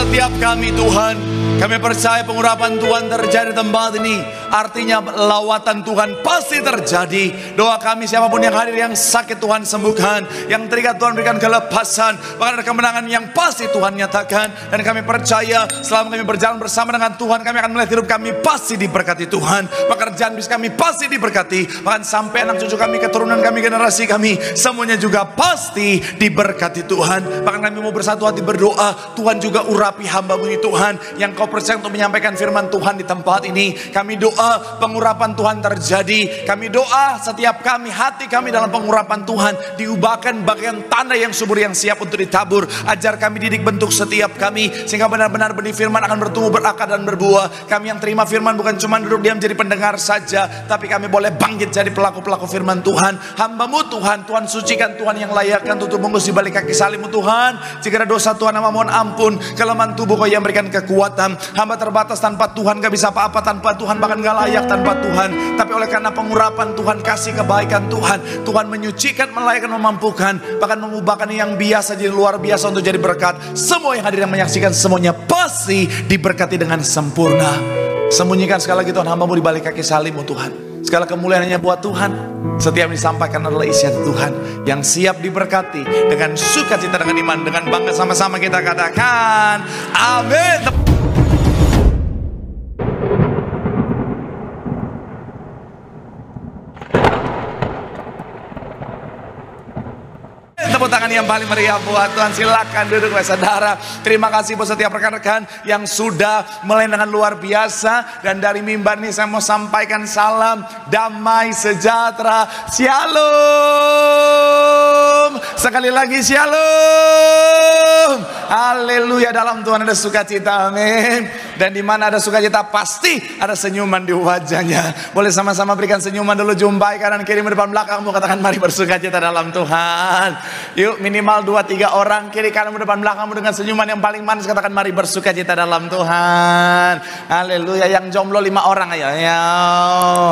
setiap kami Tuhan. Kami percaya pengurapan Tuhan terjadi di tempat ini. Artinya lawatan Tuhan pasti terjadi. Doa kami siapapun yang hadir yang sakit Tuhan sembuhkan, yang terikat Tuhan berikan kelepasan, bahkan ada kemenangan yang pasti Tuhan nyatakan. Dan kami percaya selama kami berjalan bersama dengan Tuhan, kami akan melihat hidup kami pasti diberkati Tuhan. Pekerjaan bisnis kami pasti diberkati, bahkan sampai anak cucu kami, keturunan kami, generasi kami, semuanya juga pasti diberkati Tuhan. Bahkan kami mau bersatu hati berdoa, Tuhan juga urapi hamba-Mu ini Tuhan, yang Kau percaya untuk menyampaikan firman Tuhan di tempat ini. Kami doa pengurapan Tuhan terjadi. Kami doa setiap kami, hati kami dalam pengurapan Tuhan diubahkan bagian tanah yang subur yang siap untuk ditabur. Ajar kami, didik, bentuk setiap kami, sehingga benar-benar benih firman akan bertumbuh, berakar dan berbuah. Kami yang terima firman bukan cuma duduk diam jadi pendengar saja, tapi kami boleh bangkit jadi pelaku-pelaku firman Tuhan. Hamba-Mu Tuhan, Tuhan sucikan, Tuhan yang layakkan tutup bungkus di balik kaki salib-Mu Tuhan. Jika ada dosa Tuhan, hamba mohon ampun. Kelemahan tubuh Kau yang berikan kekuatan. Hamba terbatas, tanpa Tuhan gak bisa apa-apa, tanpa Tuhan bahkan gak layak tanpa Tuhan. Tapi oleh karena pengurapan Tuhan, kasih kebaikan Tuhan, Tuhan menyucikan, melayakkan, memampukan, bahkan mengubahkan yang biasa jadi luar biasa untuk jadi berkat. Semua yang hadir yang menyaksikan semuanya pasti diberkati dengan sempurna. Sembunyikan sekali lagi Tuhan hamba-Mu di balik kaki salib-Mu Tuhan. Segala kemuliaan hanya buat Tuhan. Setiap yang disampaikan adalah isian Tuhan yang siap diberkati dengan sukacita, dengan iman, dengan bangga. Sama-sama kita katakan amin. Tepuk tangan yang paling meriah buat Tuhan. Silakan duduk saudara. Terima kasih buat setiap rekan-rekan yang sudah mulai dengan luar biasa. Dan dari mimbar ini saya mau sampaikan salam damai sejahtera. Shalom. Sekali lagi shalom. Haleluya. Dalam Tuhan ada sukacita, amin. Dan di mana ada sukacita pasti ada senyuman di wajahnya. Boleh sama-sama berikan senyuman dulu. Jumpai kanan kiri depan belakangmu, katakan mari bersukacita dalam Tuhan. Yuk minimal 2-3 orang kiri kanan depan belakangmu dengan senyuman yang paling manis, katakan mari bersukacita dalam Tuhan. Haleluya. Yang jomblo 5 orang ayo.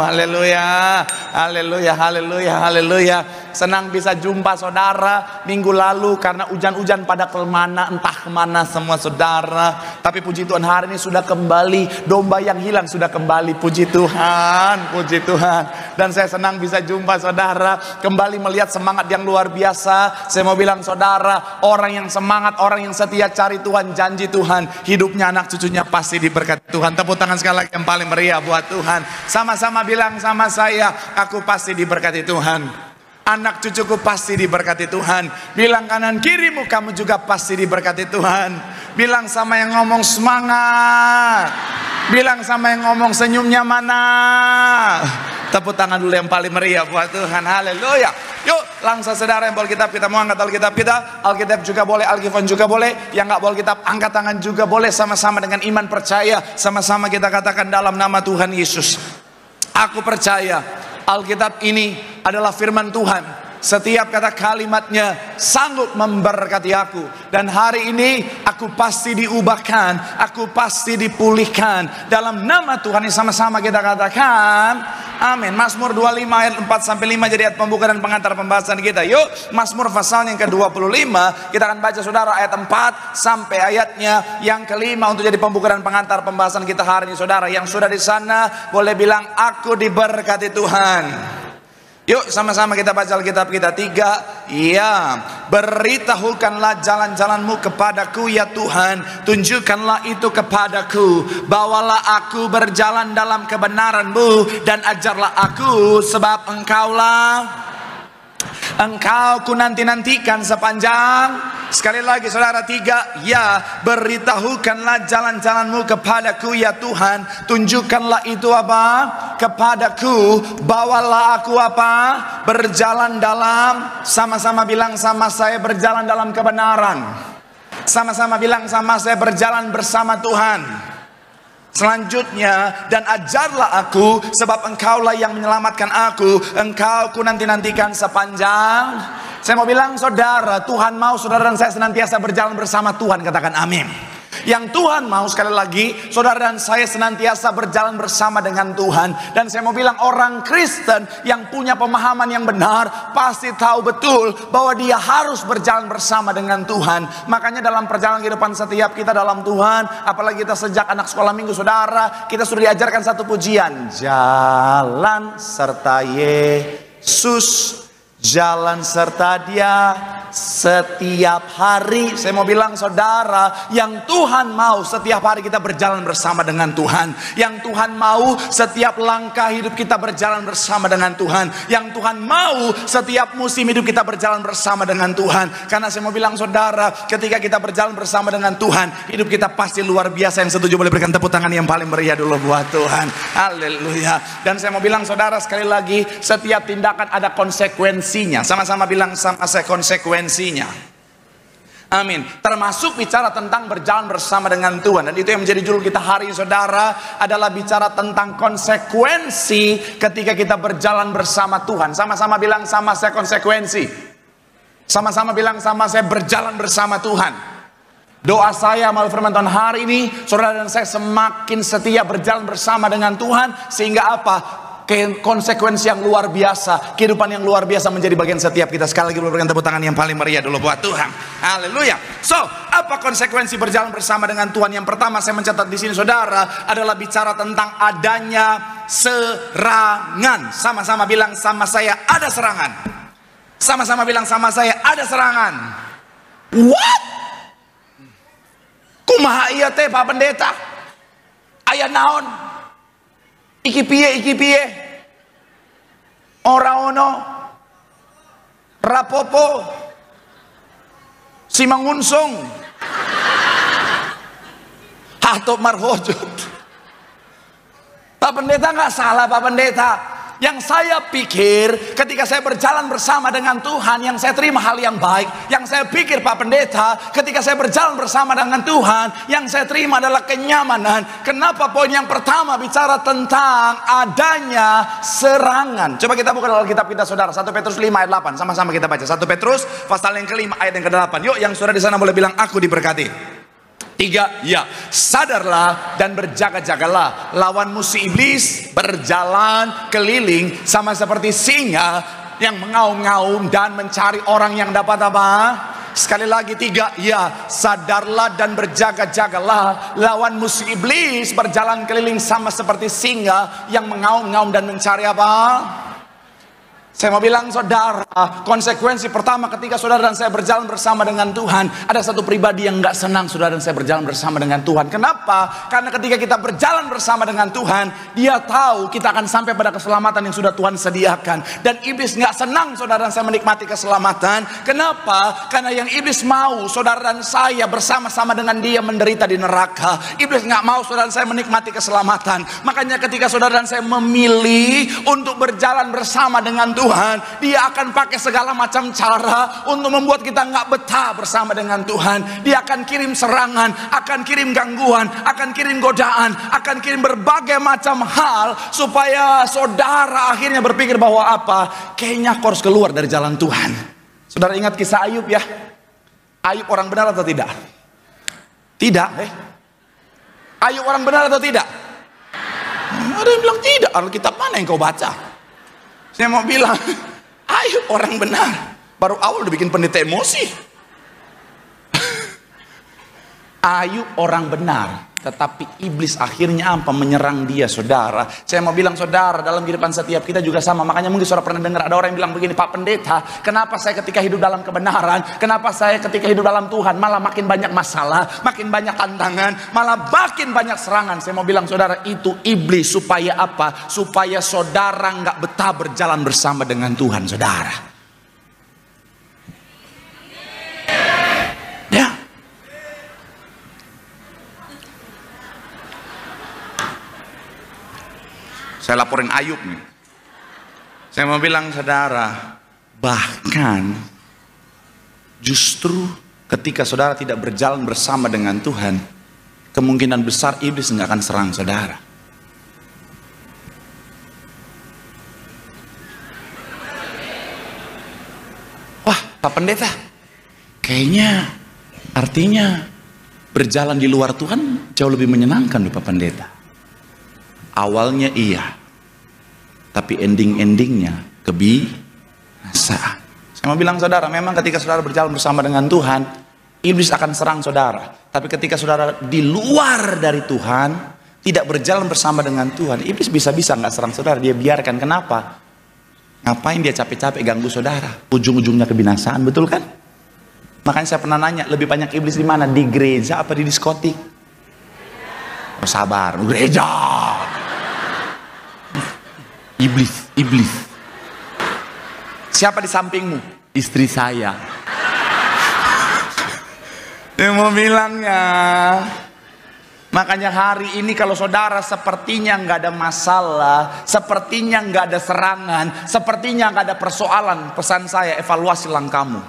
Haleluya. Haleluya. Haleluya. Haleluya. Senang bisa jumpa saudara minggu lalu karena hujan-hujan pada kemana, entah kemana semua saudara. Tapi puji Tuhan hari ini sudah kembali. Domba yang hilang sudah kembali. Puji Tuhan. Puji Tuhan. Dan saya senang bisa jumpa saudara, kembali melihat semangat yang luar biasa. Saya mau bilang saudara, orang yang semangat, orang yang setia cari Tuhan, janji Tuhan, hidupnya anak cucunya pasti diberkati Tuhan. Tepuk tangan sekali lagi yang paling meriah buat Tuhan. Sama-sama bilang sama saya, aku pasti diberkati Tuhan. Anak cucuku pasti diberkati Tuhan. Bilang kanan kirimu, kamu juga pasti diberkati Tuhan. Bilang sama yang ngomong semangat. Bilang sama yang ngomong senyumnya mana. Tepuk tangan dulu yang paling meriah buat Tuhan. Haleluya. Yuk langsung saudara yang bawa Alkitab, kita mau angkat Alkitab kita. Alkitab juga boleh, Alkifon juga boleh. Yang gak bawa Alkitab angkat tangan juga boleh. Sama-sama dengan iman percaya. Sama-sama kita katakan dalam nama Tuhan Yesus, aku percaya Alkitab ini adalah firman Tuhan. Setiap kata kalimatnya sanggup memberkati aku. Dan hari ini aku pasti diubahkan, aku pasti dipulihkan dalam nama Tuhan. Ini sama-sama kita katakan amin. Mazmur 25 ayat 4-5 jadi ayat pembuka dan pengantar pembahasan kita. Yuk Mazmur pasal yang ke-25. Kita akan baca saudara ayat 4 sampai ayatnya yang ke-5 untuk jadi pembuka dan pengantar pembahasan kita hari ini. Saudara yang sudah di sana boleh bilang aku diberkati Tuhan. Yuk sama-sama kita baca Alkitab kita. 3. Ya, beritahukanlah jalan-jalanmu kepadaku ya Tuhan, tunjukkanlah itu kepadaku. Bawalah aku berjalan dalam kebenaran-Mu dan ajarlah aku, sebab Engkau ku nanti-nantikan sepanjang. Sekali lagi saudara. 3. Ya, beritahukanlah jalan-jalanmu kepadaku ya Tuhan, tunjukkanlah itu apa? Kepadaku. Bawalah aku apa? Berjalan dalam. Sama-sama bilang sama saya, berjalan dalam kebenaran. Sama-sama bilang sama saya, berjalan bersama Tuhan. Selanjutnya, dan ajarlah aku, sebab Engkaulah yang menyelamatkan aku. Engkau ku nanti-nantikan sepanjang. Saya mau bilang saudara, Tuhan mau saudara dan saya senantiasa berjalan bersama Tuhan. Katakan amin. Yang Tuhan mau, sekali lagi, saudara dan saya senantiasa berjalan bersama dengan Tuhan. Dan saya mau bilang, orang Kristen yang punya pemahaman yang benar pasti tahu betul bahwa dia harus berjalan bersama dengan Tuhan. Makanya dalam perjalanan kehidupan setiap kita dalam Tuhan, apalagi kita sejak anak sekolah minggu, saudara, kita sudah diajarkan satu pujian, jalan serta Yesus, jalan serta Dia setiap hari. Saya mau bilang, saudara, yang Tuhan mau setiap hari kita berjalan bersama dengan Tuhan. Yang Tuhan mau setiap langkah hidup kita berjalan bersama dengan Tuhan. Yang Tuhan mau setiap musim hidup kita berjalan bersama dengan Tuhan. Karena saya mau bilang, saudara, ketika kita berjalan bersama dengan Tuhan, hidup kita pasti luar biasa. Yang setuju boleh berikan tepuk tangan yang paling meriah dulu buat Tuhan. Haleluya. Dan saya mau bilang, saudara, sekali lagi, setiap tindakan ada konsekuensinya. Sama-sama bilang sama saya, konsekuensinya. Amin. Termasuk bicara tentang berjalan bersama dengan Tuhan. Dan itu yang menjadi judul kita hari ini, saudara, adalah bicara tentang konsekuensi ketika kita berjalan bersama Tuhan. Sama-sama bilang sama saya, konsekuensi. Sama-sama bilang sama saya, berjalan bersama Tuhan. Doa saya melalui firman Tuhan hari ini, saudara dan saya semakin setia berjalan bersama dengan Tuhan. Sehingga apa? Konsekuensi yang luar biasa, kehidupan yang luar biasa menjadi bagian setiap kita. Sekali lagi berikan tepuk tangan yang paling meriah dulu buat Tuhan. Haleluya. So, apa konsekuensi berjalan bersama dengan Tuhan? Yang pertama saya mencatat di sini, saudara, adalah bicara tentang adanya serangan. Sama-sama bilang sama saya, ada serangan. Sama-sama bilang sama saya, ada serangan. What? Kumaha iya teh Pak Pendeta? Aya naon? Iki piye ora ono rapopo si mangunsung hato marhojot. Pak Pendeta nggak salah, Pak Pendeta. Yang saya pikir ketika saya berjalan bersama dengan Tuhan, yang saya terima hal yang baik. Yang saya pikir, Pak Pendeta, ketika saya berjalan bersama dengan Tuhan, yang saya terima adalah kenyamanan. Kenapa poin yang pertama bicara tentang adanya serangan? Coba kita buka dalam kitab kita, saudara, 1 Petrus 5 ayat 8. Sama-sama kita baca 1 Petrus pasal yang kelima ayat yang ke-8. Yuk, yang saudara di sana boleh bilang aku diberkati. 3, ya, sadarlah dan berjaga-jagalah, lawanmu si iblis berjalan keliling sama seperti singa yang mengaum-ngaum dan mencari orang yang dapat apa? Sekali lagi 3, ya, sadarlah dan berjaga-jagalah, lawanmu si iblis berjalan keliling sama seperti singa yang mengaum-ngaum dan mencari apa? Saya mau bilang, saudara, konsekuensi pertama ketika saudara dan saya berjalan bersama dengan Tuhan, ada satu pribadi yang gak senang saudara dan saya berjalan bersama dengan Tuhan. Kenapa? Karena ketika kita berjalan bersama dengan Tuhan, dia tahu kita akan sampai pada keselamatan yang sudah Tuhan sediakan. Dan iblis gak senang saudara dan saya menikmati keselamatan. Kenapa? Karena yang iblis mau saudara dan saya bersama-sama dengan dia menderita di neraka. Iblis gak mau saudara dan saya menikmati keselamatan. Makanya ketika saudara dan saya memilih untuk berjalan bersama dengan Tuhan, dia akan pakai segala macam cara untuk membuat kita nggak betah bersama dengan Tuhan. Dia akan kirim serangan, akan kirim gangguan, akan kirim godaan, akan kirim berbagai macam hal supaya saudara akhirnya berpikir bahwa apa? Kayaknya aku harus keluar dari jalan Tuhan. Saudara ingat kisah Ayub ya? Ayub orang benar atau tidak? Tidak, Ayub orang benar atau tidak? Ada yang bilang tidak. Alkitab mana yang kau baca? Saya mau bilang, Ayub orang benar. Baru awal udah bikin pendeta emosi. Ayub orang benar, tetapi iblis akhirnya apa? Menyerang dia, saudara. Saya mau bilang, saudara, dalam kehidupan setiap kita juga sama. Makanya mungkin saudara pernah dengar ada orang yang bilang begini, Pak Pendeta, kenapa saya ketika hidup dalam kebenaran, kenapa saya ketika hidup dalam Tuhan malah makin banyak masalah, makin banyak tantangan, malah makin banyak serangan. Saya mau bilang, saudara, itu iblis. Supaya apa? Supaya saudara nggak betah berjalan bersama dengan Tuhan, saudara. Ya. Saya laporin Ayub nih. Saya mau bilang, saudara, bahkan justru ketika saudara tidak berjalan bersama dengan Tuhan, kemungkinan besar iblis nggak akan serang saudara. Wah, Pak Pendeta, kayaknya artinya berjalan di luar Tuhan jauh lebih menyenangkan nih Pak Pendeta. Awalnya iya, tapi ending-endingnya kebinasaan. Saya mau bilang saudara, memang ketika saudara berjalan bersama dengan Tuhan, iblis akan serang saudara. Tapi ketika saudara di luar dari Tuhan, tidak berjalan bersama dengan Tuhan, iblis bisa-bisa nggak serang saudara. Dia biarkan. Kenapa? Ngapain dia capek-capek ganggu saudara? Ujung-ujungnya kebinasaan, betul kan? Makanya saya pernah nanya, lebih banyak iblis di mana? Di gereja apa di diskotik? Oh, sabar, gereja. Iblis. Siapa di sampingmu? Istri saya. Dia mau bilangnya. Makanya hari ini kalau saudara sepertinya nggak ada masalah, sepertinya nggak ada serangan, sepertinya nggak ada persoalan, pesan saya, evaluasi langkahmu.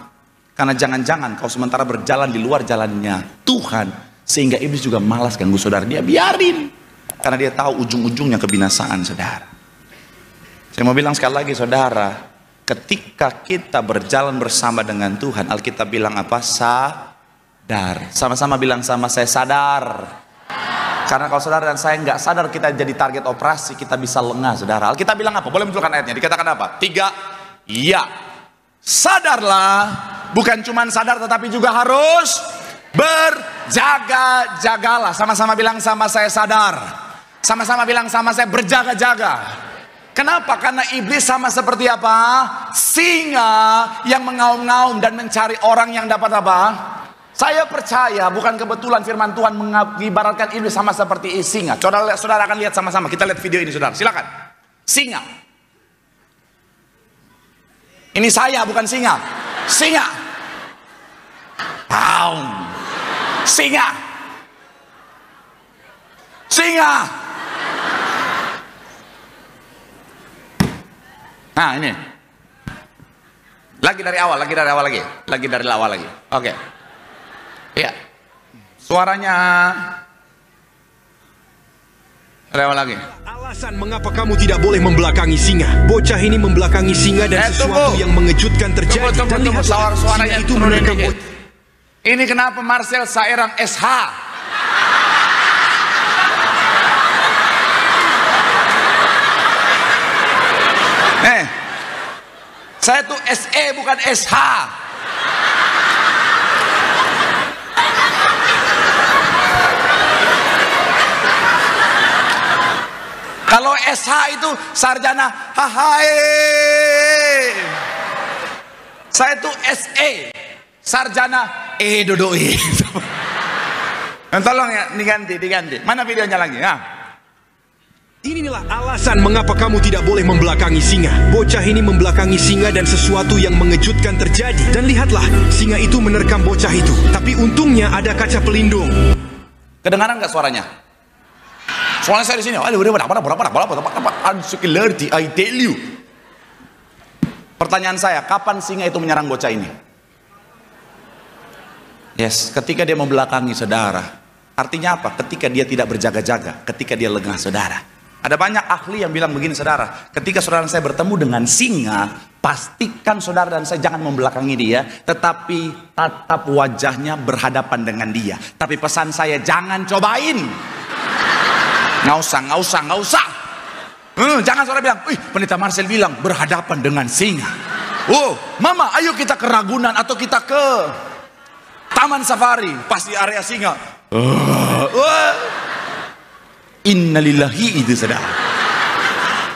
Karena jangan-jangan kau sementara berjalan di luar jalannya Tuhan, sehingga iblis juga malas ganggu saudara. Dia biarin, karena dia tahu ujung-ujungnya kebinasaan saudara. Saya mau bilang sekali lagi saudara, ketika kita berjalan bersama dengan Tuhan, Alkitab bilang apa? Sadar. Sama-sama bilang sama saya, sadar. Karena kalau saudara dan saya nggak sadar kita jadi target operasi, kita bisa lengah saudara. Alkitab bilang apa? Boleh munculkan ayatnya. Dikatakan apa? 3. Iya. Sadarlah. Bukan cuma sadar tetapi juga harus berjaga-jagalah. Sama-sama bilang sama saya, sadar. Sama-sama bilang sama saya, berjaga-jaga. Kenapa? Karena iblis sama seperti apa? Singa yang mengaum-ngaum dan mencari orang yang dapat apa? Saya percaya bukan kebetulan firman Tuhan mengibaratkan iblis sama seperti singa. Saudara akan lihat sama-sama. Kita lihat video ini saudara. Silakan. Singa. Ini saya bukan singa. Singa. Pound. Singa. Singa. Nah ini. Lagi dari awal lagi. Lagi dari awal lagi. Oke. Ya, suaranya lewat lagi. Alasan mengapa kamu tidak boleh membelakangi singa. Bocah ini membelakangi singa dan sesuatu yang mengejutkan terjadi. Tunggu. Suaranya itu menerkam. Ini kenapa Marcel Saerang SH? Saya tuh SE bukan SH. Kalau SH itu sarjana hahai. Saya tuh SE, sarjana dodoi. Tolong ya, diganti. Mana videonya lagi? Nah. Inilah alasan mengapa kamu tidak boleh membelakangi singa. Bocah ini membelakangi singa dan sesuatu yang mengejutkan terjadi. Dan lihatlah, singa itu menerkam bocah itu. Tapi untungnya ada kaca pelindung. Kedengaran nggak suaranya? Soalnya saya di sini. I tell you. Pertanyaan saya, kapan singa itu menyerang bocah ini? Yes, ketika dia membelakangi saudara. Artinya apa? Ketika dia tidak berjaga-jaga, ketika dia lengah saudara. Ada banyak ahli yang bilang begini saudara, ketika saudara dan saya bertemu dengan singa, pastikan saudara dan saya jangan membelakangi dia, tetapi tatap wajahnya berhadapan dengan dia. Tapi pesan saya, jangan cobain. Nggak usah. Jangan saudara bilang, Pendeta Marcel bilang berhadapan dengan singa. Oh, mama, ayo kita ke Ragunan atau kita ke Taman Safari, pasti area singa. Innalillahi itu saudara.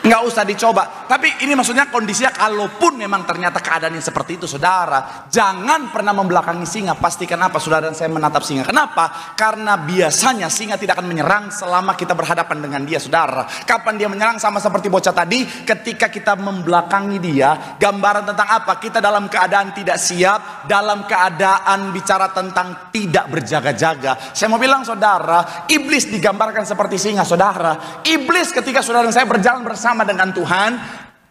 Nggak usah dicoba. Tapi ini maksudnya kondisinya kalaupun memang ternyata keadaannya seperti itu saudara, jangan pernah membelakangi singa. Pastikan apa? Saudara dan saya menatap singa. Kenapa? Karena biasanya singa tidak akan menyerang selama kita berhadapan dengan dia saudara. Kapan dia menyerang? Sama seperti bocah tadi, ketika kita membelakangi dia. Gambaran tentang apa? Kita dalam keadaan tidak siap, dalam keadaan bicara tentang tidak berjaga-jaga. Saya mau bilang saudara, iblis digambarkan seperti singa saudara. Iblis ketika saudara dan saya berjalan bersama dengan Tuhan,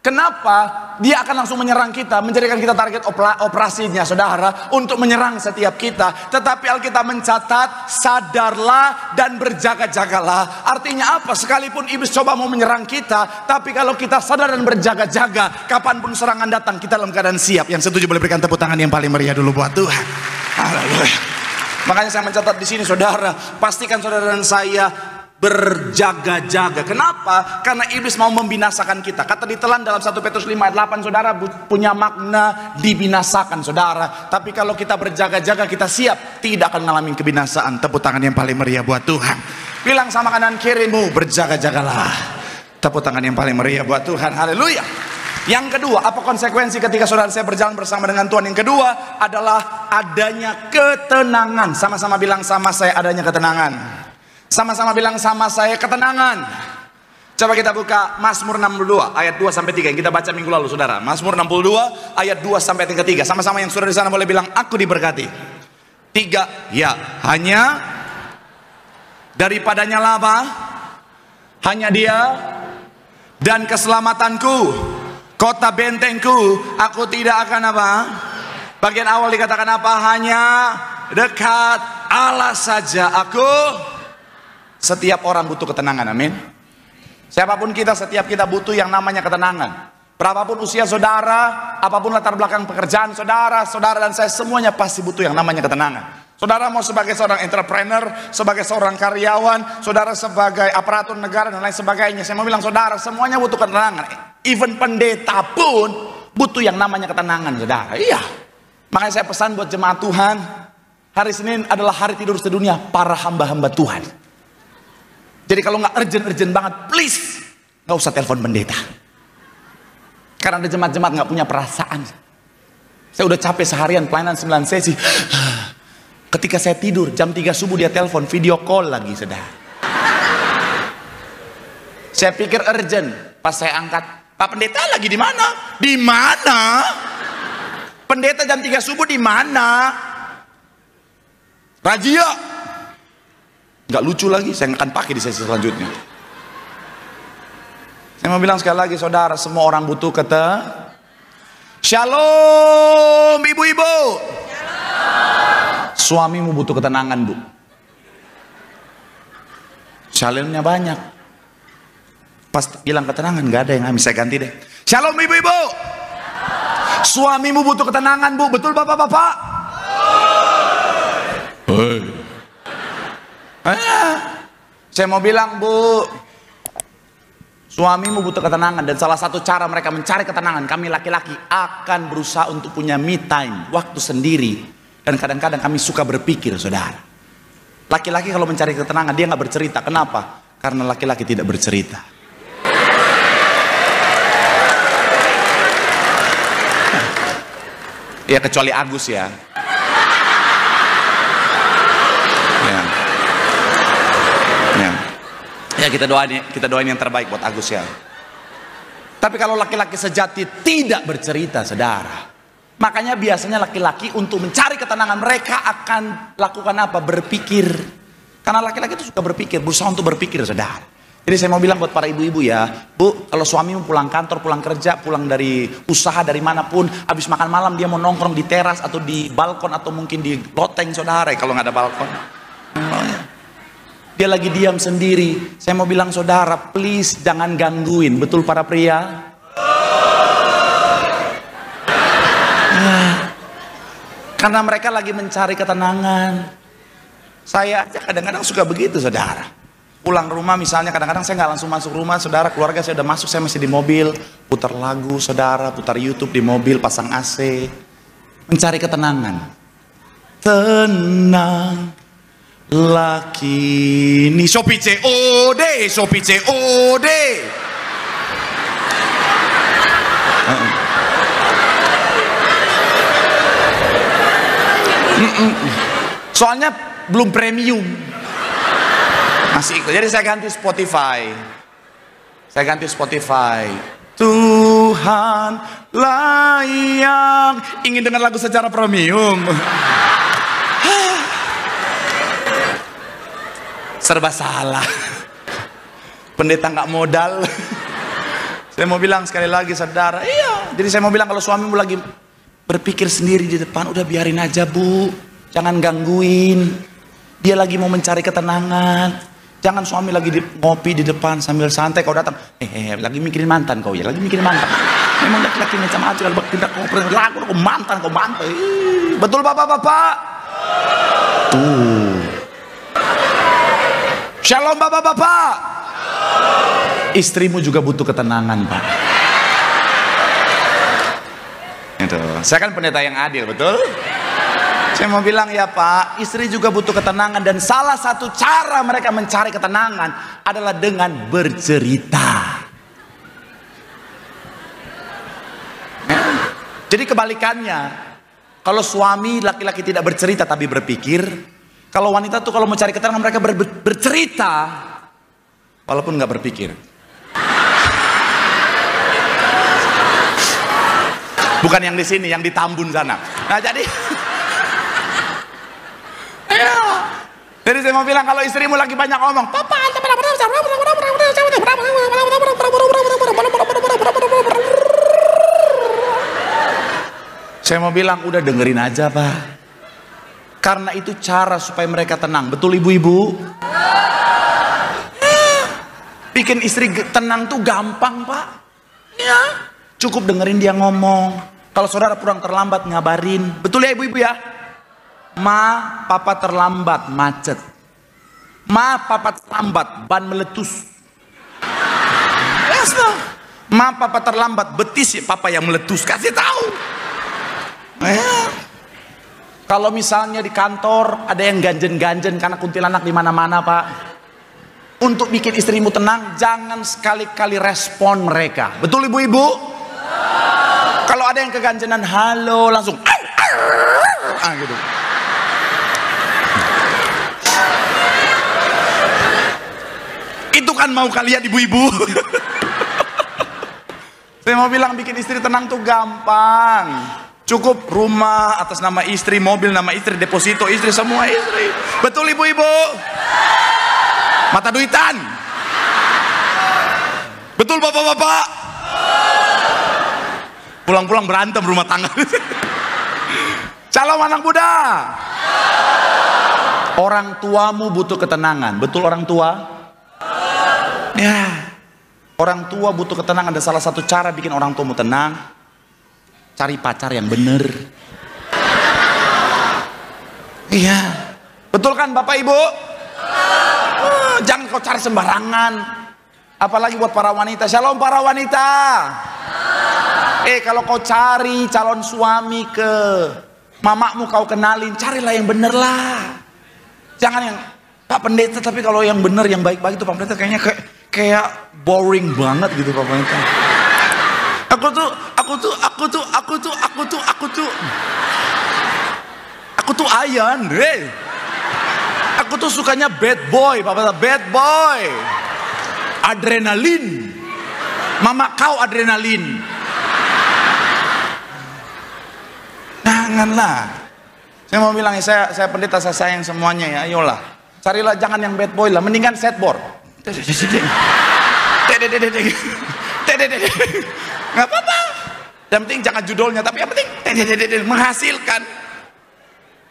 kenapa dia akan langsung menyerang kita, menjadikan kita target operasinya saudara, untuk menyerang setiap kita. Tetapi Alkitab mencatat, sadarlah dan berjaga-jagalah. Artinya apa? Sekalipun iblis coba mau menyerang kita, tapi kalau kita sadar dan berjaga-jaga, kapanpun serangan datang, kita dalam keadaan siap. Yang setuju boleh berikan tepuk tangan yang paling meriah dulu buat Tuhan. Haleluya. Makanya saya mencatat di sini, saudara, pastikan saudara dan saya berjaga-jaga. Kenapa? Karena iblis mau membinasakan kita. Kata ditelan dalam 1 Petrus 5 ayat 8, saudara, punya makna dibinasakan, saudara. Tapi kalau kita berjaga-jaga, kita siap, tidak akan mengalami kebinasaan. Tepuk tangan yang paling meriah buat Tuhan. Bilang sama kanan kirimu, berjaga-jagalah. Tepuk tangan yang paling meriah buat Tuhan. Haleluya. Yang kedua, apa konsekuensi ketika saudara saya berjalan bersama dengan Tuhan? Yang kedua adalah adanya ketenangan. Sama-sama bilang sama saya, adanya ketenangan. Sama-sama bilang sama saya, ketenangan. Coba kita buka Mazmur 62 ayat 2 sampai 3 yang kita baca minggu lalu, saudara. Mazmur 62 ayat 2 sampai 3. Sama-sama yang saudara di sana boleh bilang, aku diberkati. 3, ya, hanya daripadanya lah apa? Hanya Dia dan keselamatanku, kota bentengku, aku tidak akan apa? Bagian awal dikatakan apa? Hanya dekat Allah saja aku. Setiap orang butuh ketenangan, amin. Siapapun kita, setiap kita butuh yang namanya ketenangan. Berapapun usia saudara, apapun latar belakang pekerjaan saudara, saudara dan saya semuanya pasti butuh yang namanya ketenangan. Saudara mau sebagai seorang entrepreneur, sebagai seorang karyawan, saudara sebagai aparatur negara dan lain sebagainya. Saya mau bilang saudara, semuanya butuh ketenangan. Even pendeta pun butuh yang namanya ketenangan, saudara. Iya. Makanya saya pesan buat jemaat Tuhan, hari Senin adalah hari tidur sedunia para hamba-hamba Tuhan. Jadi kalau nggak urgent banget, please nggak usah telepon pendeta. Karena ada jemaat-jemaat nggak punya perasaan. Saya udah capek seharian pelayanan 9 sesi. Ketika saya tidur jam 3 subuh dia telepon, video call lagi, saudara. Saya pikir urgent, pas saya angkat, Pak pendeta lagi di mana? Di mana? Pendeta jam 3 subuh di mana? Razia. Nggak lucu lagi, saya nggak akan pakai di sesi selanjutnya. Saya mau bilang sekali lagi, saudara, semua orang butuh Shalom, ibu-ibu. Suamimu butuh ketenangan, bu. Shalomnya banyak. Pas bilang ketenangan, nggak ada yang bisa ganti deh. Shalom, ibu-ibu. Suamimu butuh ketenangan, bu. Betul, bapak-bapak? Hei. Saya mau bilang, bu, suamimu butuh ketenangan. Dan salah satu cara mereka mencari ketenangan, kami laki-laki akan berusaha untuk punya me time, waktu sendiri. Dan kadang-kadang kami suka berpikir, saudara. Laki-laki kalau mencari ketenangan, dia nggak bercerita. Kenapa? Karena laki-laki tidak bercerita. Ya kecuali Agus ya. Ya kita doain yang terbaik buat Agus ya. Tapi kalau laki-laki sejati tidak bercerita, saudara. Makanya biasanya laki-laki untuk mencari ketenangan mereka akan lakukan apa? Berpikir. Karena laki-laki itu suka berpikir, berusaha untuk berpikir, saudara. Jadi saya mau bilang buat para ibu-ibu ya, bu, kalau suamimu pulang kantor, pulang kerja, pulang dari usaha, dari manapun, habis makan malam dia mau nongkrong di teras atau di balkon atau mungkin di loteng, saudara, kalau nggak ada balkon. Dia lagi diam sendiri. Saya mau bilang saudara, please jangan gangguin. Betul para pria? Karena mereka lagi mencari ketenangan. Saya aja kadang-kadang suka begitu, saudara. Pulang rumah misalnya, kadang-kadang saya nggak langsung masuk rumah, saudara. Keluarga saya udah masuk, saya masih di mobil. Putar lagu, saudara. Putar YouTube di mobil, pasang AC. Mencari ketenangan. Tenang. Laki ni Shopee COD. Soalnya belum premium, masih ikut. Jadi saya ganti Spotify. Tuhan lah yang ingin dengar lagu secara premium. Serba salah. Pendeta nggak modal. Saya mau bilang sekali lagi, saudara, iya. Jadi saya mau bilang kalau suamimu lagi berpikir sendiri di depan, udah biarin aja, bu. Jangan gangguin. Dia lagi mau mencari ketenangan. Jangan suami lagi ngopi di depan sambil santai, kau datang, lagi mikirin mantan kau ya, lagi mikirin mantan. Memang laki-laki macam apa kalau bertindak kau mantan. Betul bapak-bapak? Tuh. Shalom bapak-bapak. Istrimu juga butuh ketenangan, Pak. Itu. Saya kan pendeta yang adil, betul? Saya mau bilang ya Pak, istri juga butuh ketenangan, dan salah satu cara mereka mencari ketenangan adalah dengan bercerita. Jadi kebalikannya, kalau suami laki-laki tidak bercerita tapi berpikir, kalau wanita tuh kalau mau cari ketenangan mereka bercerita walaupun nggak berpikir. Bukan yang di sini, yang di Tambun sana. Nah jadi jadi saya mau bilang, kalau istrimu lagi banyak ngomong, papa, saya mau bilang, udah dengerin aja Pak. Karena itu cara supaya mereka tenang. Betul ibu-ibu? Bikin istri tenang tuh gampang Pak. Ya, cukup dengerin dia ngomong. Kalau saudara pulang terlambat, ngabarin. Betul ya ibu-ibu ya? Ma, papa terlambat, macet. Ma, papa terlambat, ban meletus. Yes, no. Ma, papa terlambat, betis ya papa yang meletus. Kasih tahu. Kalau misalnya di kantor ada yang ganjen-ganjen karena kuntilanak di mana-mana Pak. Untuk bikin istrimu tenang, jangan sekali-kali respon mereka. Betul ibu-ibu? Kalau ada yang keganjenan, halo, langsung gitu. Itu kan mau kalian ibu-ibu. Saya mau bilang, bikin istri tenang tuh gampang. Cukup rumah atas nama istri, mobil nama istri, deposito istri, semua istri. Betul ibu-ibu? Mata duitan. Betul bapak-bapak? Pulang-pulang berantem rumah tangga. Calon anak muda. Orang tuamu butuh ketenangan. Betul orang tua? Ya. Orang tua butuh ketenangan, dan salah satu cara bikin orang tuamu tenang, cari pacar yang bener. Iya. Betul kan Bapak Ibu? Jangan kau cari sembarangan. Apalagi buat para wanita. Shalom para wanita. Kalau kau cari calon suami ke mamakmu, kau kenalin, carilah yang bener lah. Jangan yang Pak Pendeta, tapi kalau yang bener, yang baik-baik itu Pak Pendeta kayaknya kayak boring banget gitu Pak Pendeta. Aku tuh Ayan, aku tuh sukanya bad boy, Bapak, bad boy, adrenalin, mama kau adrenalin. Janganlah. Saya mau bilang, saya pendeta, saya sayang semuanya ya, ayolah, carilah jangan yang bad boy lah, mendingan sad boy. Nggak apa-apa. Yang penting jangan judulnya, tapi yang penting menghasilkan.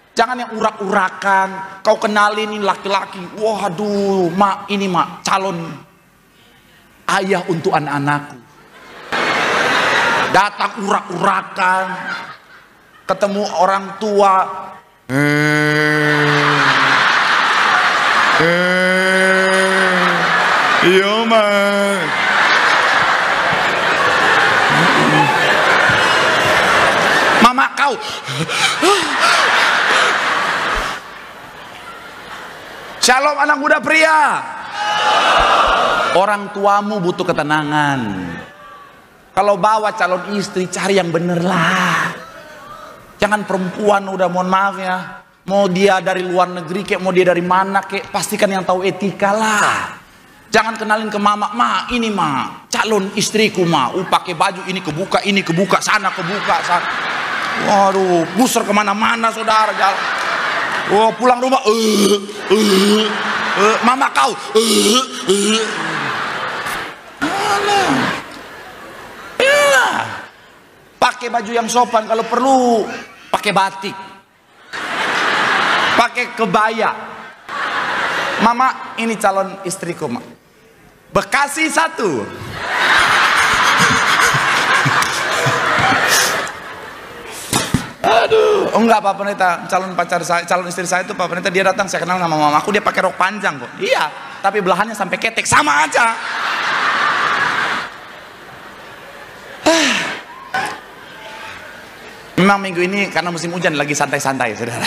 Jangan yang urak-urakan. Kau kenalin ini laki-laki. Waduh, mak, ini mak, calon ayah untuk anak-anakku. Datang urak-urakan. Ketemu orang tua. Iya mak. Mama kau. Shalom anak muda pria. Orang tuamu butuh ketenangan. Kalau bawa calon istri, cari yang bener lah. Jangan perempuan, udah mohon maaf ya, mau dia dari luar negeri kek, mau dia dari mana kek, pastikan yang tahu etika lah. Jangan kenalin ke mama, ma ini ma calon istriku ma, pakai baju ini kebuka, sana kebuka, sana. Waduh, buser kemana-mana saudara jalan. Wah, pulang rumah, mama kau, pakai baju yang sopan, kalau perlu pakai batik, pakai kebaya. Mama, ini calon istriku, ma. Bekasi 1. Aduh, oh enggak Pak Pendeta, calon istri saya itu Pak Pendeta, dia datang, saya kenal nama mamaku, dia pakai rok panjang kok. Iya, tapi belahannya sampai ketek, sama aja. Memang minggu ini karena musim hujan lagi santai-santai saudara.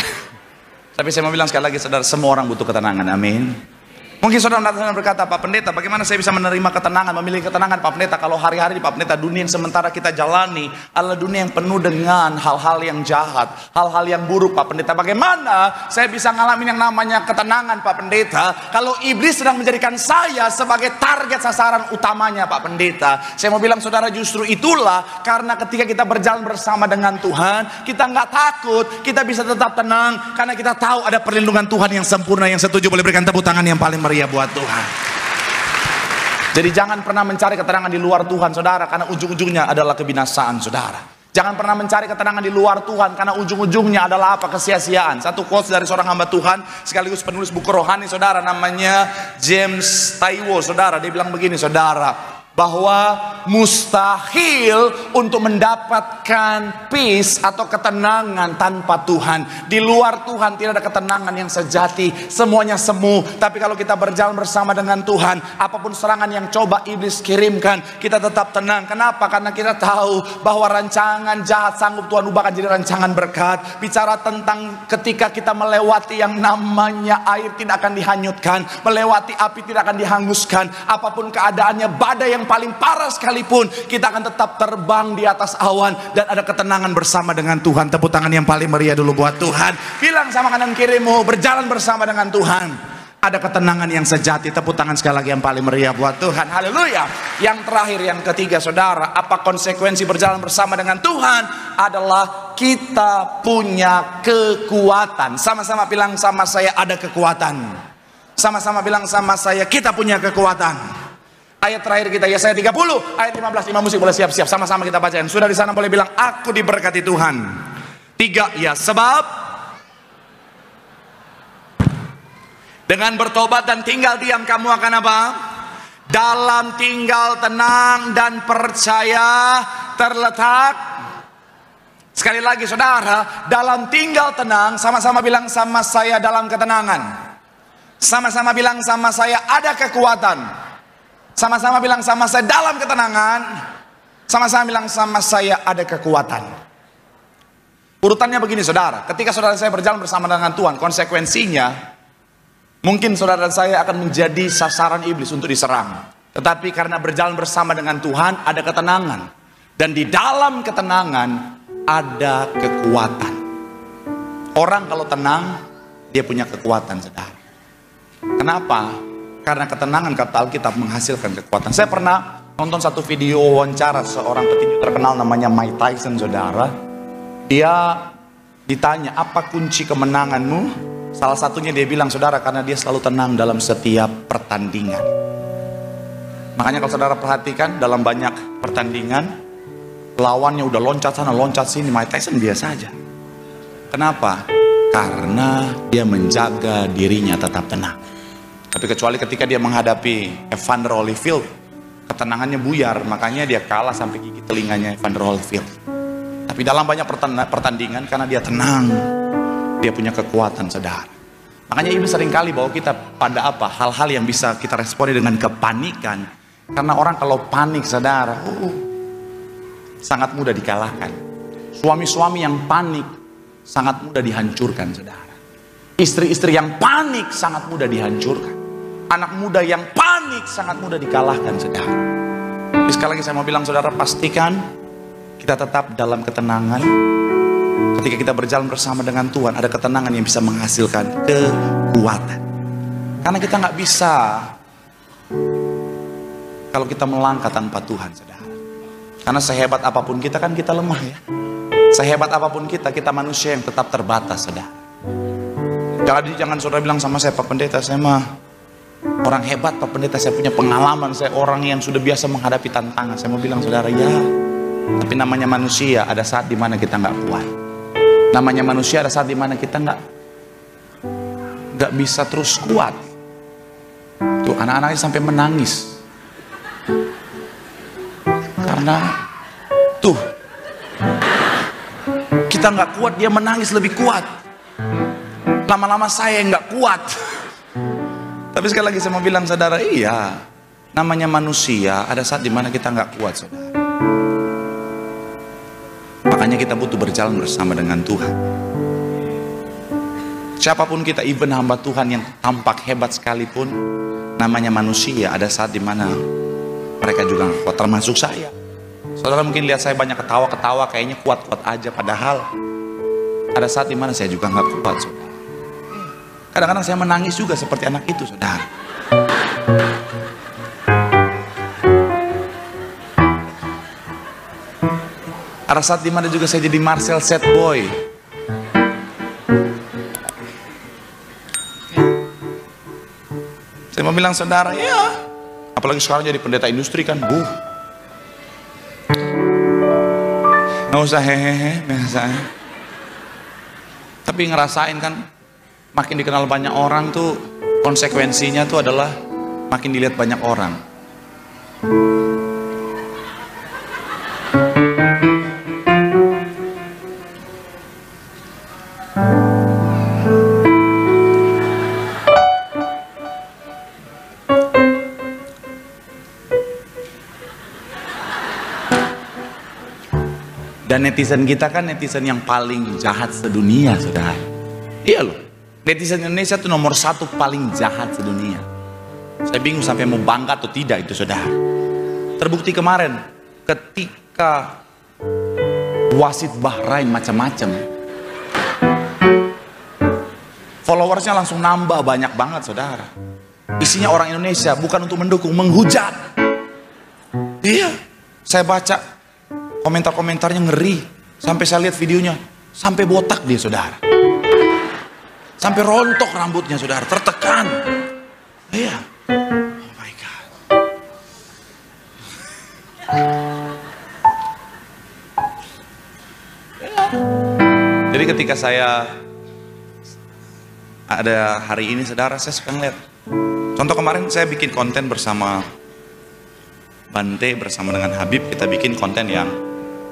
Tapi saya mau bilang sekali lagi saudara, semua orang butuh ketenangan, amin. Mungkin saudara berkata, Pak Pendeta, bagaimana saya bisa menerima ketenangan, memiliki ketenangan Pak Pendeta, kalau hari-hari Pak Pendeta, dunia yang sementara kita jalani adalah dunia yang penuh dengan hal-hal yang jahat, hal-hal yang buruk Pak Pendeta. Bagaimana saya bisa ngalamin yang namanya ketenangan Pak Pendeta, kalau iblis sedang menjadikan saya sebagai target sasaran utamanya Pak Pendeta. Saya mau bilang saudara, justru itulah karena ketika kita berjalan bersama dengan Tuhan, kita nggak takut, kita bisa tetap tenang, karena kita tahu ada perlindungan Tuhan yang sempurna. Yang setuju boleh berikan tepuk tangan yang paling meriah buat Tuhan. Jadi jangan pernah mencari ketenangan di luar Tuhan saudara, karena ujung-ujungnya adalah kebinasaan saudara. Jangan pernah mencari ketenangan di luar Tuhan, karena ujung-ujungnya adalah apa? Kesia-siaan. Satu quotes dari seorang hamba Tuhan sekaligus penulis buku rohani saudara, namanya James Taiwo saudara. Dia bilang begini saudara, bahwa mustahil untuk mendapatkan peace atau ketenangan tanpa Tuhan. Di luar Tuhan tidak ada ketenangan yang sejati, semuanya semu. Tapi kalau kita berjalan bersama dengan Tuhan, apapun serangan yang coba iblis kirimkan, kita tetap tenang. Kenapa? Karena kita tahu bahwa rancangan jahat sanggup Tuhan ubahkan jadi rancangan berkat. Bicara tentang ketika kita melewati yang namanya air tidak akan dihanyutkan, melewati api tidak akan dihanguskan, apapun keadaannya, badai yang paling parah sekalipun, kita akan tetap terbang di atas awan dan ada ketenangan bersama dengan Tuhan. Tepuk tangan yang paling meriah dulu buat Tuhan. Bilang sama kanan kirimu, berjalan bersama dengan Tuhan, ada ketenangan yang sejati. Tepuk tangan sekali lagi yang paling meriah buat Tuhan. Haleluya. Yang terakhir, yang ketiga saudara, apa konsekuensi berjalan bersama dengan Tuhan? Adalah kita punya kekuatan. Sama-sama bilang sama saya, ada kekuatan. Sama-sama bilang sama saya, kita punya kekuatan. Ayat terakhir kita, Yesaya 30 ayat 15. Imam musik boleh siap-siap, sama-sama kita baca. Yang sudah di sana boleh bilang, aku diberkati Tuhan. 3, ya, sebab dengan bertobat dan tinggal diam, kamu akan apa? Dalam tinggal tenang dan percaya terletak. Sekali lagi saudara, dalam tinggal tenang, sama-sama bilang sama saya, dalam ketenangan. Sama-sama bilang sama saya, ada kekuatan. Sama-sama bilang sama saya, dalam ketenangan. Sama-sama bilang sama saya, ada kekuatan. Urutannya begini saudara, ketika saudara saya berjalan bersama dengan Tuhan, konsekuensinya mungkin saudara saya akan menjadi sasaran iblis untuk diserang. Tetapi karena berjalan bersama dengan Tuhan, ada ketenangan. Dan di dalam ketenangan ada kekuatan. Orang kalau tenang, dia punya kekuatan saudara. Kenapa? Karena ketenangan kata Alkitab menghasilkan kekuatan. Saya pernah nonton satu video wawancara seorang petinju terkenal namanya Mike Tyson saudara. Dia ditanya, apa kunci kemenanganmu? Salah satunya dia bilang saudara, karena dia selalu tenang dalam setiap pertandingan. Makanya kalau saudara perhatikan dalam banyak pertandingan, lawannya udah loncat sana loncat sini, Mike Tyson biasa aja. Kenapa? Karena dia menjaga dirinya tetap tenang. Tapi kecuali ketika dia menghadapi Evander Holyfield, ketenangannya buyar, makanya dia kalah sampai gigit telinganya Evander Holyfield. Tapi dalam banyak pertandingan, karena dia tenang, dia punya kekuatan saudara. Makanya iblis seringkali bawa kita pada apa? Hal-hal yang bisa kita responi dengan kepanikan. Karena orang kalau panik saudara, sangat mudah dikalahkan. Suami-suami yang panik sangat mudah dihancurkan saudara. Istri-istri yang panik sangat mudah dihancurkan. Anak muda yang panik sangat mudah dikalahkan saudara. Jadi sekali lagi saya mau bilang saudara, pastikan kita tetap dalam ketenangan. Ketika kita berjalan bersama dengan Tuhan, ada ketenangan yang bisa menghasilkan kekuatan. Karena kita nggak bisa kalau kita melangkah tanpa Tuhan saudara. Karena sehebat apapun kita, kan kita lemah ya. Sehebat apapun kita manusia yang tetap terbatas saudara. Jadi jangan saudara bilang sama saya, Pak Pendeta, saya mah orang hebat Pak Pendeta, saya punya pengalaman, saya orang yang sudah biasa menghadapi tantangan. Saya mau bilang saudara, ya, tapi namanya manusia, ada saat dimana kita nggak kuat. Namanya manusia, ada saat dimana kita nggak bisa terus kuat. Tuh anak-anaknya sampai menangis karena tuh kita Kita nggak kuat, dia menangis lebih kuat. Lama-lama saya yang nggak kuat. Tapi sekali lagi saya mau bilang saudara, iya, namanya manusia, ada saat dimana kita nggak kuat saudara. Makanya kita butuh berjalan bersama dengan Tuhan. Siapapun kita, even hamba Tuhan yang tampak hebat sekalipun, namanya manusia, ada saat dimana mereka juga nggak kuat, termasuk saya. Saudara mungkin lihat saya banyak ketawa-ketawa, kayaknya kuat-kuat aja, padahal ada saat dimana saya juga nggak kuat saudara. Kadang-kadang saya menangis juga seperti anak itu saudara. Ada saat dimana juga saya jadi Marcel sad boy. Saya mau bilang saudara, ya, apalagi sekarang jadi pendeta industri kan, nggak usah hehehe, biasa. Tapi ngerasain kan, makin dikenal banyak orang tuh, konsekuensinya tuh adalah makin dilihat banyak orang. Dan netizen kita kan netizen yang paling jahat sedunia saudara. Iya loh, netizen Indonesia tuh nomor 1 paling jahat sedunia. Saya bingung sampai mau bangga atau tidak itu saudara. Terbukti kemarin ketika wasit Bahrain macam-macam, followersnya langsung nambah banyak banget saudara. Isinya orang Indonesia, bukan untuk mendukung, menghujat. Iya, saya baca komentar-komentarnya ngeri. Sampai saya lihat videonya, sampai botak dia saudara, sampai rontok rambutnya saudara, tertekan. Iya, oh my God. Jadi ketika saya ada hari ini saudara, saya suka ngeliat. Contoh kemarin saya bikin konten bersama Bante, bersama dengan Habib, kita bikin konten yang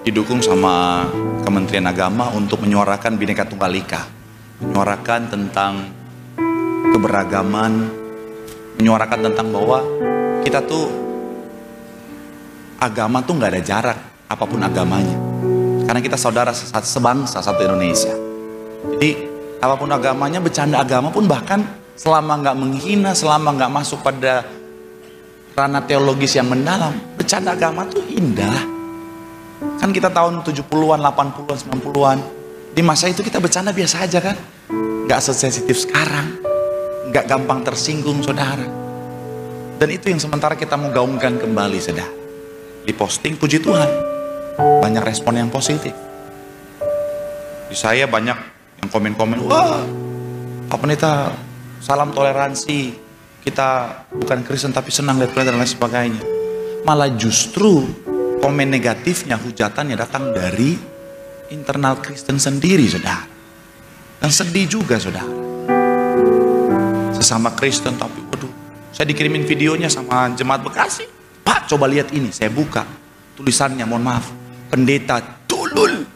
didukung sama Kementerian Agama untuk menyuarakan Bhinneka Tunggal Ika, menyuarakan tentang keberagaman, menyuarakan tentang bahwa kita tuh agama tuh nggak ada jarak, apapun agamanya, karena kita saudara sebangsa satu Indonesia. Jadi apapun agamanya, bercanda agama pun bahkan selama nggak menghina, selama nggak masuk pada ranah teologis yang mendalam, bercanda agama tuh indah. Kan kita tahun 70-an, 80-an, 90-an, di masa itu kita bercanda biasa aja kan, nggak sesensitif sekarang, nggak gampang tersinggung saudara. Dan itu yang sementara kita mau gaungkan kembali saudara. Di posting, puji Tuhan, banyak respon yang positif. Di saya banyak yang komen-komen, wah Pak Pendeta, salam toleransi, kita bukan Kristen tapi senang lihat pendeta dan lain sebagainya. Malah justru komen negatifnya, hujatannya datang dari internal Kristen sendiri saudara. Dan sedih juga saudara. Sesama Kristen tapi waduh, saya dikirimin videonya sama jemaat Bekasi. Pak coba lihat ini, saya buka tulisannya, mohon maaf, pendeta tulul.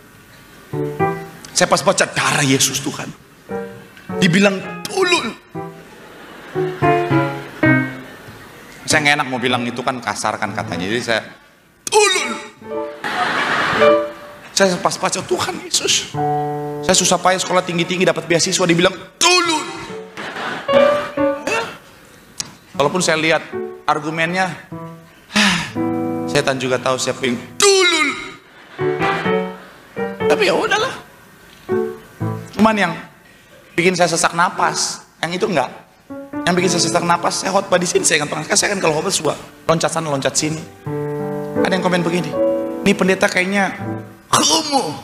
Saya pas baca darah Yesus Tuhan, dibilang tulul. Saya nggak enak mau bilang itu kan kasar kan katanya, jadi saya tulul. Saya pas baca Tuhan Yesus, saya susah payah sekolah tinggi-tinggi dapat beasiswa, dibilang tulul. Walaupun saya lihat argumennya, setan juga tahu siapa yang tulul. Tapi ya udahlah. Cuman yang bikin saya sesak napas, yang itu enggak. Yang bikin saya sesak napas, saya khotbah di sini, saya kan kalau khotbah suka loncat sana loncat sini. Ada yang komen begini, ini pendeta kayaknya homo.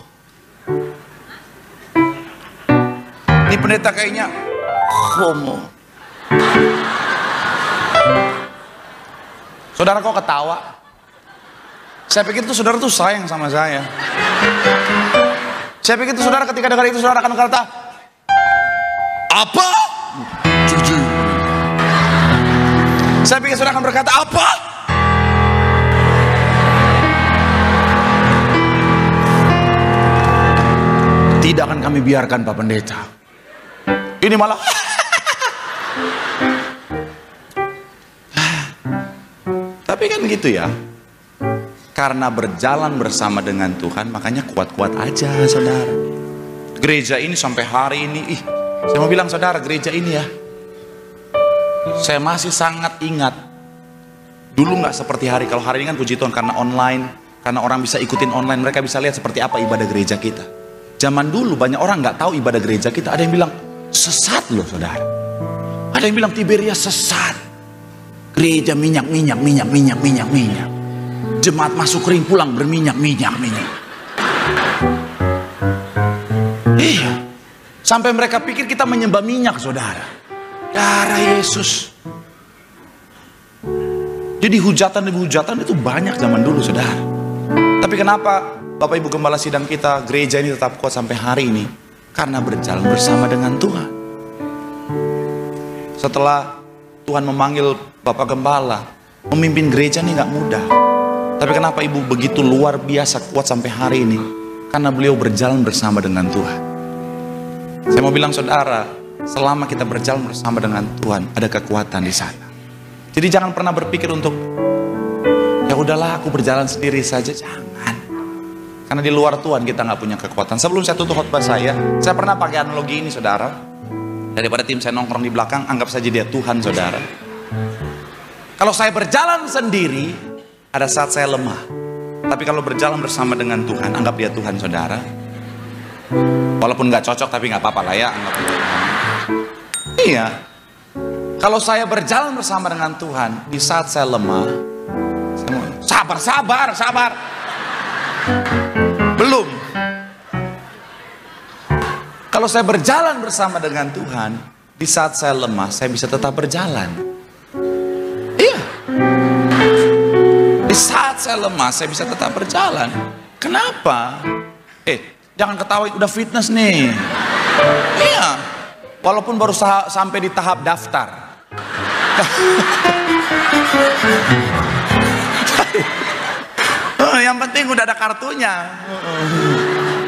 Ini pendeta kayaknya homo. Saudara kok ketawa? Saya pikir tuh saudara tuh sayang sama saya. Saya pikir tuh saudara ketika dengar itu saudara akan berkata, apa? Jujur. Saya pikir saudara akan berkata, apa? Tidak akan kami biarkan Pak Pendeta. Ini malah tapi kan gitu ya. Karena berjalan bersama dengan Tuhan, makanya kuat-kuat aja saudara. Gereja ini sampai hari ini, saya mau bilang saudara, gereja ini ya, saya masih sangat ingat. Dulu nggak seperti hari, kalau hari ini kan puji Tuhan karena online, karena orang bisa ikutin online, mereka bisa lihat seperti apa ibadah gereja kita. Zaman dulu banyak orang nggak tahu ibadah gereja kita. Ada yang bilang sesat loh saudara. Ada yang bilang Tiberias sesat. Gereja minyak. Jemaat masuk ring pulang berminyak. Iya. Sampai mereka pikir kita menyembah minyak saudara. Darah Yesus. Jadi hujatan demi hujatan itu banyak zaman dulu saudara. Tapi kenapa Bapak Ibu Gembala Sidang kita, gereja ini tetap kuat sampai hari ini? Karena berjalan bersama dengan Tuhan. Setelah Tuhan memanggil Bapak Gembala, memimpin gereja ini gak mudah. Tapi kenapa Ibu begitu luar biasa kuat sampai hari ini? Karena beliau berjalan bersama dengan Tuhan. Saya mau bilang saudara, selama kita berjalan bersama dengan Tuhan, ada kekuatan di sana. Jadi jangan pernah berpikir untuk, ya udahlah aku berjalan sendiri saja, jangan. Karena di luar Tuhan kita nggak punya kekuatan. Sebelum saya tutup khotbah saya pernah pakai analogi ini saudara. Daripada tim saya nongkrong di belakang, anggap saja dia Tuhan saudara. Kalau saya berjalan sendiri, ada saat saya lemah. Tapi kalau berjalan bersama dengan Tuhan, anggap dia Tuhan saudara. Walaupun nggak cocok tapi nggak apa-apa lah ya, anggap dia Tuhan. Iya. Kalau saya berjalan bersama dengan Tuhan, di saat saya lemah, saya mau, sabar. Belum. Kalau saya berjalan bersama dengan Tuhan, di saat saya lemah, saya bisa tetap berjalan. Iya. Di saat saya lemah, saya bisa tetap berjalan. Kenapa? Jangan ketawa, udah fitness nih. Iya. Walaupun baru sampai di tahap daftar. Yang penting udah ada kartunya.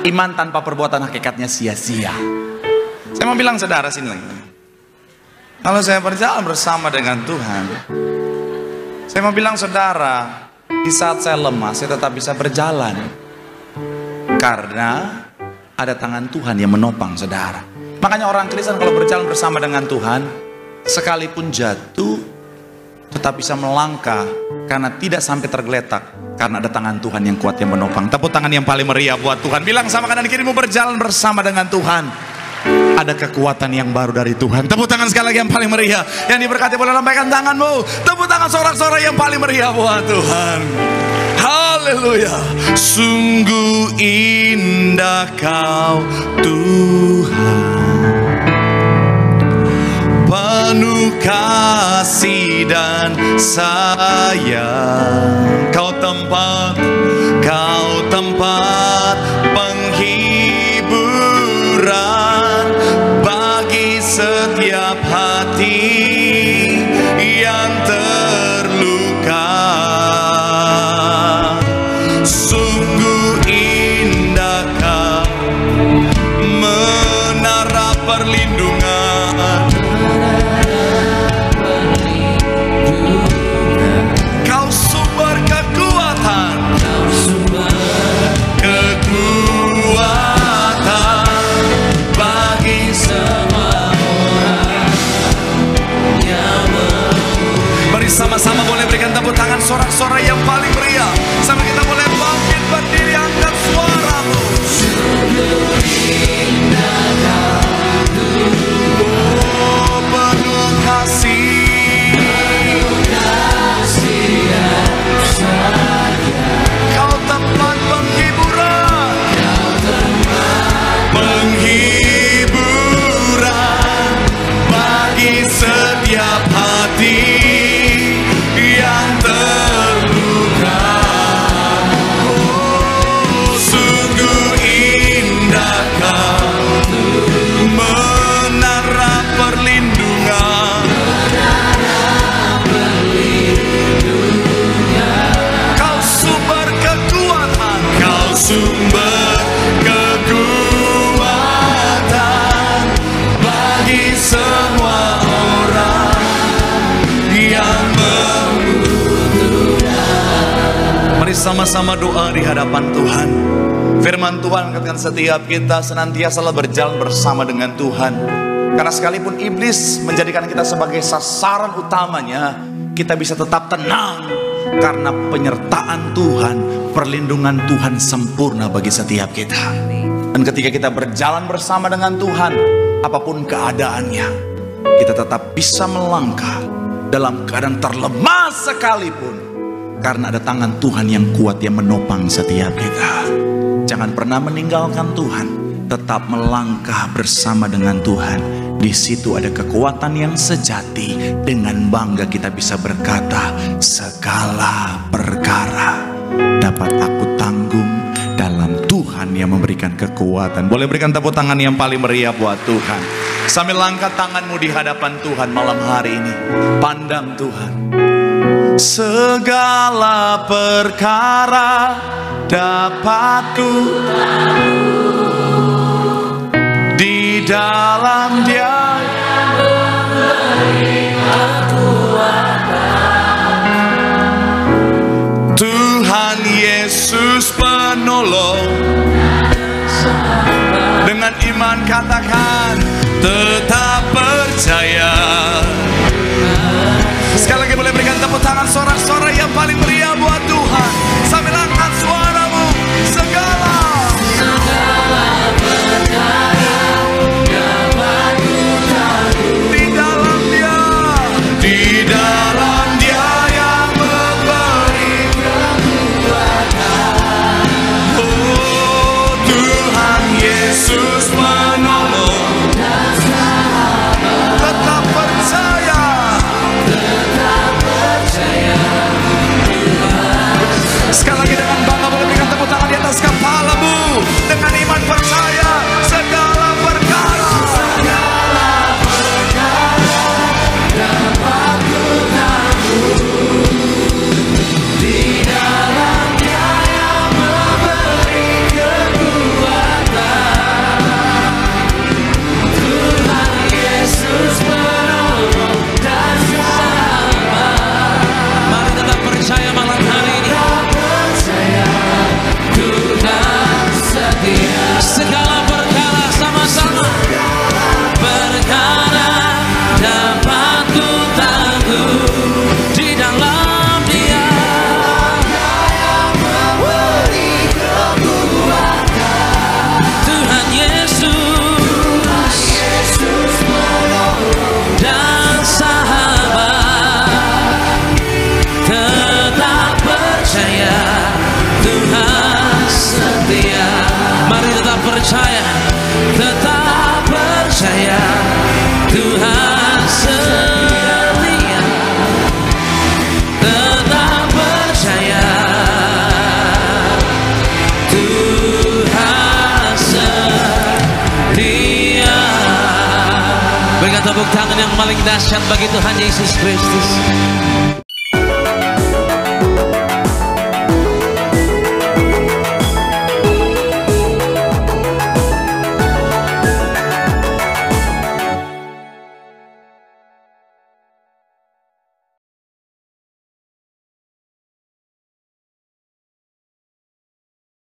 Iman tanpa perbuatan hakikatnya sia-sia. Saya mau bilang saudara sini lagi. Kalau saya berjalan bersama dengan Tuhan, saya mau bilang saudara, di saat saya lemah saya tetap bisa berjalan. Karena ada tangan Tuhan yang menopang saudara. Makanya orang Kristen kalau berjalan bersama dengan Tuhan, sekalipun jatuh tetap bisa melangkah karena tidak sampai tergeletak, karena ada tangan Tuhan yang kuat yang menopang. Tepuk tangan yang paling meriah buat Tuhan. Bilang sama kanan kirimu, berjalan bersama dengan Tuhan, ada kekuatan yang baru dari Tuhan. Tepuk tangan sekali lagi yang paling meriah. Yang diberkati boleh lambaikan tanganmu. Tepuk tangan sorak-sorai yang paling meriah buat Tuhan. Haleluya. Sungguh indah Kau Tuhan, penuh kasih dan sayang. Kau tempat penghiburan bagi setiap hati yang terluka. Sungguh indah Kau, menara perlindungan. Kau sumber kekuatan, bagi semua orang yang bersama-sama boleh berikan tepuk tangan sorak-sorai yang paling meriah. Sampai kita boleh bangkit berdiri, angkat suaramu. Sungguh indah Kau Tuhan. bersama-sama doa di hadapan Tuhan. Firman Tuhan katakan setiap kita senantiasa berjalan bersama dengan Tuhan. Karena sekalipun iblis menjadikan kita sebagai sasaran utamanya, kita bisa tetap tenang karena penyertaan Tuhan, perlindungan Tuhan sempurna bagi setiap kita. Dan ketika kita berjalan bersama dengan Tuhan, apapun keadaannya, kita tetap bisa melangkah dalam keadaan terlemah sekalipun, karena ada tangan Tuhan yang kuat yang menopang setiap kita. Jangan pernah meninggalkan Tuhan, tetap melangkah bersama dengan Tuhan. Di situ ada kekuatan yang sejati. Dengan bangga kita bisa berkata, segala perkara dapat aku tanggung dalam Tuhan yang memberikan kekuatan. Boleh berikan tepuk tangan yang paling meriah buat Tuhan. Sambil angkat tanganmu di hadapan Tuhan malam hari ini. Pandang Tuhan. Segala perkara dapat ku di dalam Dia Tuhan Yesus penolong. Dengan iman katakan tetap percaya. Sekali lagi boleh berikan tepuk tangan sorak-sorai yang paling meriah buat Tuhan. Sambil angkat suaramu. Segala perkara dapat ku tanggung di dalam Dia, di dalam Dia yang memberi kekuatan. Oh, Tuhan Yesus menolong. Tetap percaya. Sekali lagi dengan bangga boleh berikan tepuk tangan di atas kepalamu. Dengan iman percaya segala perkara dapat ku tanggung di dalam Dia yang memberi kekuatan. Tuhan Yesus menolong dan selamat. Mari tetap percaya malam hari ini. Segala perkara sama-sama, perkara dapat ku tanggung di dalam Dia yang memberi kekuatan. Tuhan Yesus menolong dan sahabat. Tetap percaya Tuhan setia. Mari tetap percaya, tetap percaya Tuhan setia. Tetap percaya Tuhan setia. Berikan tepuk tangan yang paling dahsyat bagi Tuhan Yesus Kristus.